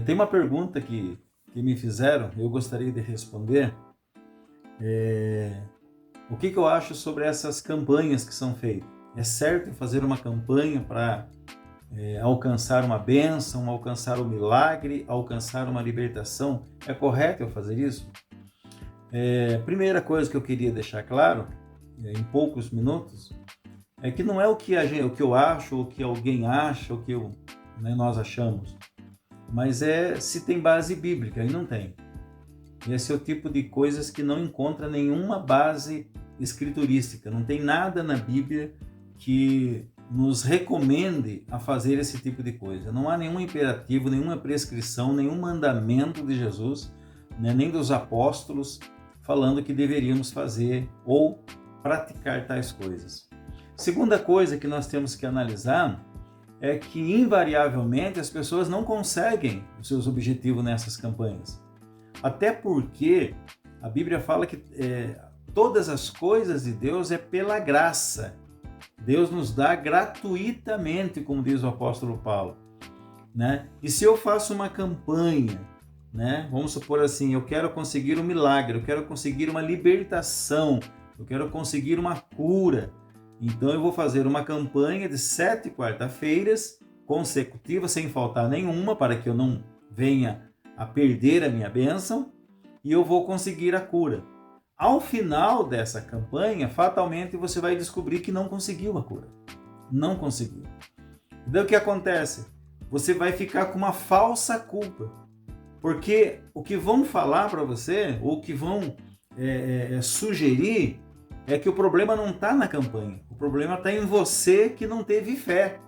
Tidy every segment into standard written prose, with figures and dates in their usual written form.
Tem uma pergunta que me fizeram, eu gostaria de responder. O que eu acho sobre essas campanhas que são feitas? É certo fazer uma campanha para alcançar uma bênção, alcançar um milagre, alcançar uma libertação? É correto eu fazer isso? Primeira coisa que eu queria deixar claro, em poucos minutos, é que não é o que eu acho, o que alguém acha, o que nós achamos, mas é se tem base bíblica, e não tem. Esse é o tipo de coisas que não encontra nenhuma base escriturística, não tem nada na Bíblia que nos recomende a fazer esse tipo de coisa. Não há nenhum imperativo, nenhuma prescrição, nenhum mandamento de Jesus, nem dos apóstolos, falando que deveríamos fazer ou praticar tais coisas. Segunda coisa que nós temos que analisar é que, invariavelmente, as pessoas não conseguem os seus objetivos nessas campanhas. Até porque a Bíblia fala que todas as coisas de Deus é pela graça. Deus nos dá gratuitamente, como diz o apóstolo Paulo. Né? E se eu faço uma campanha, né? Vamos supor assim, eu quero conseguir um milagre, eu quero conseguir uma libertação, eu quero conseguir uma cura. Então eu vou fazer uma campanha de 7 quarta-feiras consecutivas, sem faltar nenhuma, para que eu não venha a perder a minha bênção, e eu vou conseguir a cura. Ao final dessa campanha, fatalmente você vai descobrir que não conseguiu a cura. Não conseguiu. Então o que acontece? Você vai ficar com uma falsa culpa. Porque o que vão falar para você, ou o que vão sugerir, é que o problema não está na campanha. O problema está em você que não teve fé.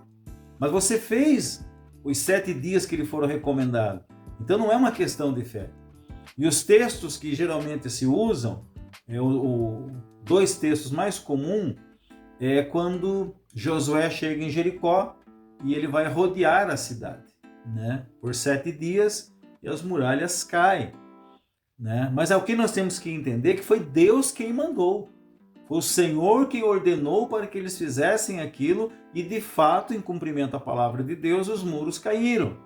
Mas você fez os 7 dias que lhe foram recomendados. Então não é uma questão de fé. E os textos que geralmente se usam, dois textos mais comuns, é quando Josué chega em Jericó e ele vai rodear a cidade, né, por 7 dias e as muralhas caem. Né? Mas é o que nós temos que entender, que foi Deus quem mandou. Foi o Senhor quem ordenou para que eles fizessem aquilo e, de fato, em cumprimento à palavra de Deus, os muros caíram.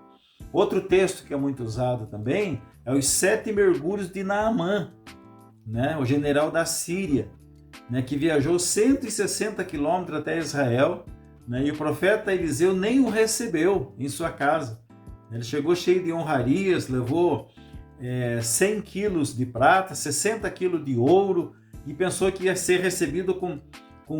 Outro texto que é muito usado também é os 7 mergulhos de Naamã, né? O general da Síria, né? Que viajou 160 quilômetros até Israel, né? E o profeta Eliseu nem o recebeu em sua casa. Ele chegou cheio de honrarias, levou 100 quilos de prata, 60 quilos de ouro, e pensou que ia ser recebido com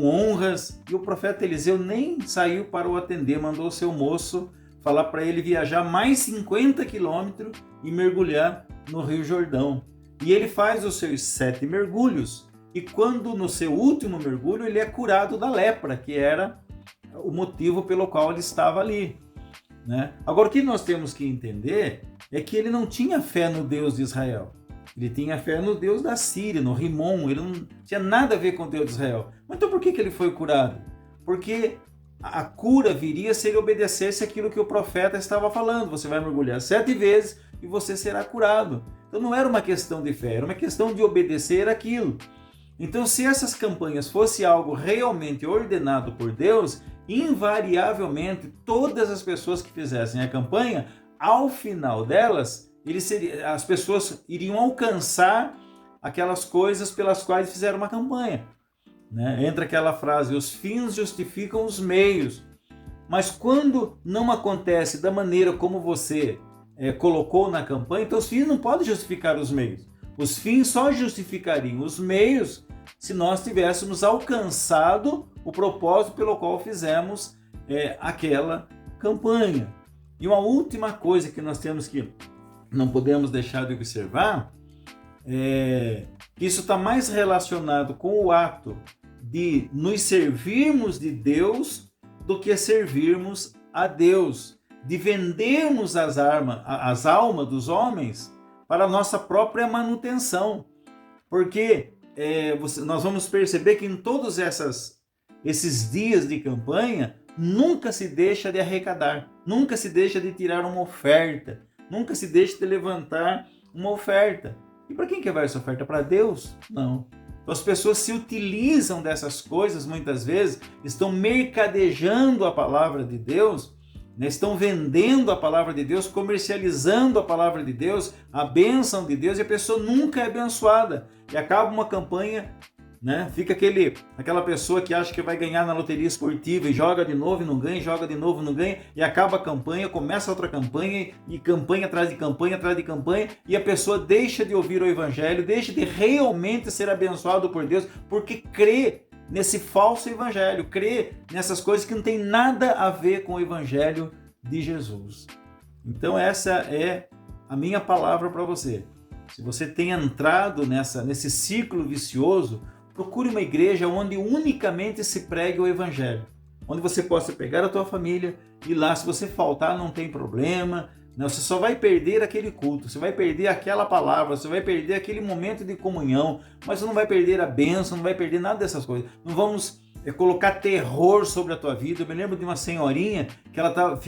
honras, e o profeta Eliseu nem saiu para o atender, mandou o seu moço falar para ele viajar mais 50 quilômetros e mergulhar no Rio Jordão. E ele faz os seus 7 mergulhos, e quando no seu último mergulho ele é curado da lepra, que era o motivo pelo qual ele estava ali. Né? Agora, o que nós temos que entender é que ele não tinha fé no Deus de Israel. Ele tinha fé no Deus da Síria, no Rimon. Ele não tinha nada a ver com o Deus de Israel. Mas então por que ele foi curado? Porque a cura viria se ele obedecesse aquilo que o profeta estava falando. Você vai mergulhar 7 vezes e você será curado. Então não era uma questão de fé, era uma questão de obedecer aquilo. Então, se essas campanhas fossem algo realmente ordenado por Deus, invariavelmente todas as pessoas que fizessem a campanha, ao final delas, as pessoas iriam alcançar aquelas coisas pelas quais fizeram uma campanha. Né? Entra aquela frase, os fins justificam os meios. Mas quando não acontece da maneira como você colocou na campanha, então os fins não podem justificar os meios. Os fins só justificariam os meios se nós tivéssemos alcançado o propósito pelo qual fizemos aquela campanha. E uma última coisa que nós temos que não podemos deixar de observar é que isso está mais relacionado com o ato de nos servirmos de Deus do que servirmos a Deus, de vendermos as almas dos homens para a nossa própria manutenção. Porque nós vamos perceber que em todos esses dias de campanha, nunca se deixa de arrecadar, nunca se deixa de tirar uma oferta, nunca se deixa de levantar uma oferta. E para quem que vai essa oferta? Para Deus? Não. Então as pessoas se utilizam dessas coisas muitas vezes, estão mercadejando a palavra de Deus, né? Estão vendendo a palavra de Deus, comercializando a palavra de Deus, a bênção de Deus, e a pessoa nunca é abençoada. E acaba uma campanha, né? Fica aquela pessoa que acha que vai ganhar na loteria esportiva e joga de novo e não ganha, joga de novo e não ganha, e acaba a campanha, começa outra campanha, e campanha atrás de campanha, atrás de campanha, e a pessoa deixa de ouvir o evangelho, deixa de realmente ser abençoado por Deus, porque crê nesse falso evangelho, crê nessas coisas que não tem nada a ver com o evangelho de Jesus. Então essa é a minha palavra para você. Se você tem entrado nesse ciclo vicioso, procure uma igreja onde unicamente se pregue o evangelho, onde você possa pegar a tua família e lá, se você faltar, não tem problema. Não, você só vai perder aquele culto, você vai perder aquela palavra, você vai perder aquele momento de comunhão, mas você não vai perder a bênção, não vai perder nada dessas coisas. Não vamos colocar terror sobre a tua vida. Eu me lembro de uma senhorinha que ela estava,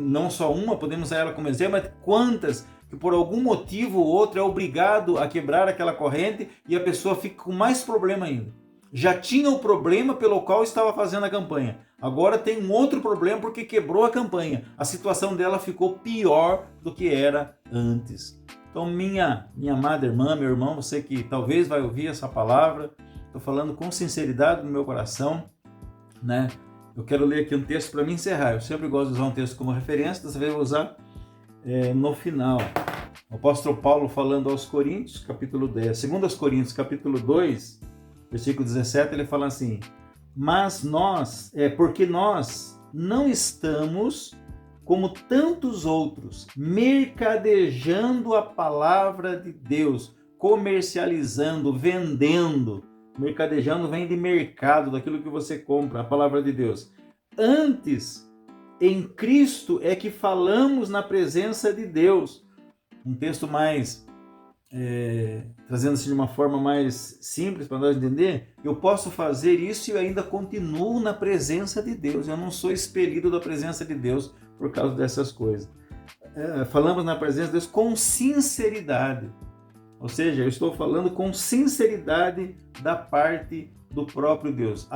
não só uma, podemos usar ela como exemplo, mas quantas que por algum motivo ou outro é obrigado a quebrar aquela corrente e a pessoa fica com mais problema ainda. Já tinha o problema pelo qual estava fazendo a campanha. Agora tem um outro problema porque quebrou a campanha. A situação dela ficou pior do que era antes. Então, minha amada irmã, meu irmão, você que talvez vai ouvir essa palavra, estou falando com sinceridade no meu coração, né? Eu quero ler aqui um texto para me encerrar. Eu sempre gosto de usar um texto como referência, dessa vez eu vou usar no final. O apóstolo Paulo falando aos Coríntios, capítulo 10, 2 Coríntios, capítulo 2, versículo 17, ele fala assim: mas porque nós não estamos como tantos outros, mercadejando a palavra de Deus, comercializando, vendendo. Mercadejando vem de mercado, daquilo que você compra, a palavra de Deus. Antes, em Cristo é que falamos na presença de Deus. Um texto mais, trazendo-se de uma forma mais simples para nós entender, eu posso fazer isso e ainda continuo na presença de Deus. Eu não sou expelido da presença de Deus por causa dessas coisas. Falamos na presença de Deus com sinceridade. Ou seja, eu estou falando com sinceridade da parte do próprio Deus.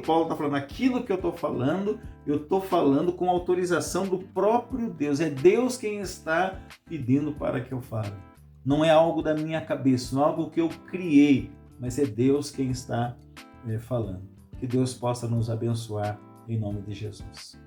Paulo está falando, aquilo que eu estou falando com autorização do próprio Deus. É Deus quem está pedindo para que eu fale. Não é algo da minha cabeça, não é algo que eu criei, mas é Deus quem está falando. Que Deus possa nos abençoar em nome de Jesus.